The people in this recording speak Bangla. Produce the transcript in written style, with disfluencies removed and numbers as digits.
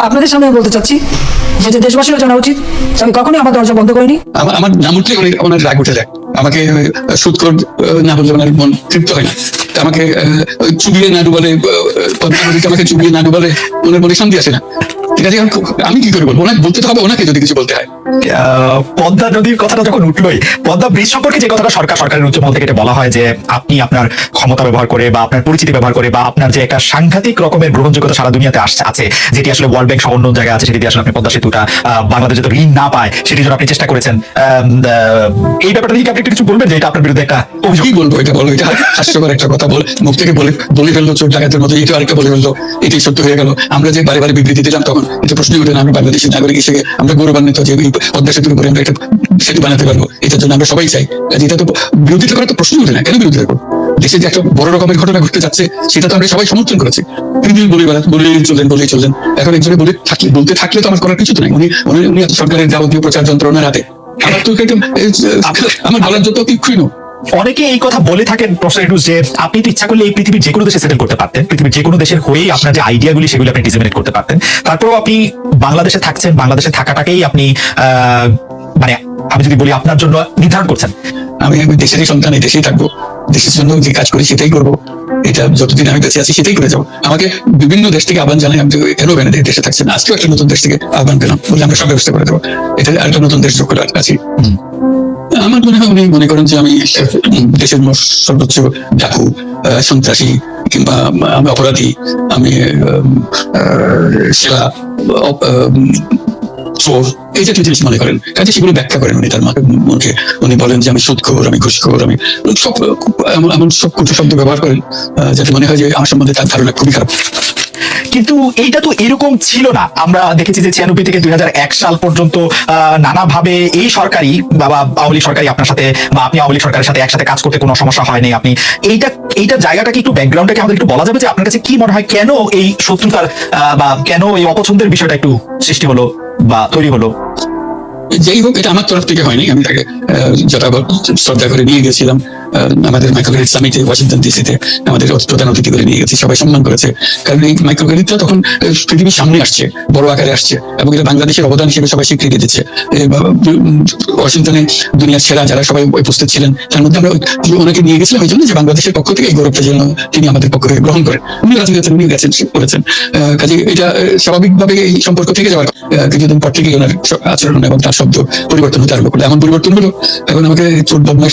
আপনাদের সামনে বলতে চাচ্ছি যে দেশবাসীরা জানা উচিত আমি কখনোই আমার দরজা বন্ধ করিনি। আমার নাম উঠলে ওনার রাগ উঠে যায়। আমাকে সুৎখোর না বললে ওনার মন তৃপ্ত হয় না। আমাকে চুবিয়ে না ডুবালে, পদ্মা নদীতে আমাকে চুবিয়ে না ডুবালে ওনার মনে শান্তি আসে না। ঠিক আছে, আমি কি করে বলবো? ওনাকে বলতে তো হবে, ওনাকে যদি কিছু বলতে হয়। পদ্মা নদীর কথাটা যখন উঠলোই, পদ্মা ব্রিজ সম্পর্কে যে কথাটা সরকারের উচ্চ মহল থেকে বলা হয় যে আপনি আপনার ক্ষমতা ব্যবহার করে বা আপনার পরিচিতি ব্যবহার করে বা আপনার যে একটা সাংঘাতিক রকমের গ্রহণযোগ্যতা সারা দুনিয়াতে আছে, যেটি আসলে ওয়ার্ল্ড ব্যাংক সহ অন্য জায়গায় আছে, সেটি দিয়ে আসলে আপনি পদ্মা সেতুটা বাংলাদেশ যাতে ঋণ না পায় সেটির জন্য আপনি চেষ্টা করেছেন। এই ব্যাপারটা থেকে আপনি কিছু বলবেন যে এটা আপনার বিরুদ্ধে একটা অভিযোগ? কি বলবো? এটা বলো, এটা হাস্যকর একটা কথা বলে মুখ থেকে বলে ফেললো চোর ডাকাতের মতো। এটা আরেকটা বলে ফেললো, এটাই সত্য হয়ে গেল। আমরা যে বারে বারে বিবৃতি দিলাম তখন এটা প্রশ্নই ওঠে না। আমরা বাংলাদেশের নাগরিক হিসেবে আমরা গৌরবান্বিত যে এই পদ্মা সেতুর উপরে আমরা একটা সেতু বানাতে পারবো, এটার জন্য আমরা সবাই চাই। এটা তো বিরোধিতা করার তো প্রশ্নই ওঠে না। কেন বিরোধিতা করবো? দেশে যে একটা বড় রকমের ঘটনা ঘটতে যাচ্ছে সেটা তো আমরা সবাই সমর্থন করেছি। তিনি বলেই চললেন। এখন একজনে বলতে থাকলে তো আমার করার কিছু তো নাই। উনি সরকারের যাবতীয় প্রচার যন্ত্রণার হাতে। আমার তো আমার বলার যত কিছুই নয়। অনেকে এই কথা বলে থাকেন প্রফেসর ইউনূস যে আপনি তো ইচ্ছা করলে এই পৃথিবীর যে কোনো দেশে সেটেল করতে পারতেন, পৃথিবীর যে কোনো দেশের হয়েই আপনার যে আইডিয়াগুলি সেগুলো আপনি ডিসেমিনেট করতে পারতেন। তারপরেও আপনি বাংলাদেশে থাকছেন, বাংলাদেশে থাকাটাকেই আপনি মানে আমি যদি বলি আপনার জন্য নির্ধারণ করছেন। আমি দেশেরই সন্তান, এই দেশেই থাকবো, দেশের জন্য যে কাজ করি সেটাই করবো। এটা যতদিন আমি বেঁচে আছি সেটাই করে যাবো। আমাকে বিভিন্ন দেশ থেকে আহ্বান জানাই, আমি কেন দেশে থাকছি না। আজকেও একটা নতুন দেশ থেকে আহ্বান পেলাম, বলে আমরা সব ব্যবস্থা করে দেবো। এটা একটা নতুন দেশ যোগ করে আছি। আমার মনে হয় উনি মনে করেন যে আমি দেশের সর্বোচ্চ ডাকু, সন্ত্রাসী কিংবা আমি অপরাধী, আমি সেরা চোর, এই জাতীয় জিনিস মনে করেন। কাজে সেগুলো ব্যাখ্যা করেন উনি তার মুখে। উনি বলেন যে আমি সুদখোর, আমি ঘুষখোর, আমি সব এমন সব কটু শব্দ ব্যবহার করেন যাতে মনে হয় যে আমার সম্বন্ধে তার ধারণা খুবই খারাপ। কিন্তু এইটা তো এরকম ছিল না। আমরা দেখেছি যে 96 থেকে 2001 সাল পর্যন্ত নানাভাবে এই সরকারি বা আওয়ামী লীগ সরকারি আপনার সাথে বা আপনি আওয়ামী লীগ সরকারের সাথে একসাথে কাজ করতে কোনো সমস্যা হয়নি। আপনি এইটা জায়গাটাকে একটু ব্যাকগ্রাউন্ডটাকে আমাদের একটু বলা যাবে যে আপনার কাছে কি মনে হয় কেন এই শত্রুতার বা কেন এই অপছন্দের বিষয়টা একটু সৃষ্টি হলো বা তৈরি হলো? যাই হোক, এটা আমার তরফ থেকে হয়নি। আমি তাকে যথাবৎ শ্রদ্ধা করে নিয়ে গেছিলাম আমাদের মাইক্রোক্রেডিট সামিটে ওয়াশিংটন ডিসিতে। আমাদের প্রধান অতিথি করে নিয়ে গেছি, সবাই সম্মান করেছে। কারণ এই মাইক্রোক্রেডিটটা তখন পৃথিবীর সামনে আসছে, বড় আকারে আসছে এবং এটা বাংলাদেশের অবদান হিসেবে সবাই স্বীকৃতি দিচ্ছে। ওয়াশিংটনে দুনিয়ার সেরা যারা সবাই উপস্থিত ছিলেন, তার মধ্যে আমরা ওনাকে নিয়ে গেছিলাম এই জন্য যে বাংলাদেশের পক্ষ থেকে এই গৌরবটা যেন তিনি আমাদের পক্ষ থেকে গ্রহণ করেন। উনি রাজি হয়েছেন, উনি গেছেন, করেছেন। কাজে এটা স্বাভাবিকভাবে এই সম্পর্ক থেকে যাওয়ার কিছুদিন পর থেকে ওনার আচরণ এবং তার শব্দ পরিবর্তন হতে আরম্ভ করলো। এমন পরিবর্তন হলো এখন আমাকে চোর বদমাশ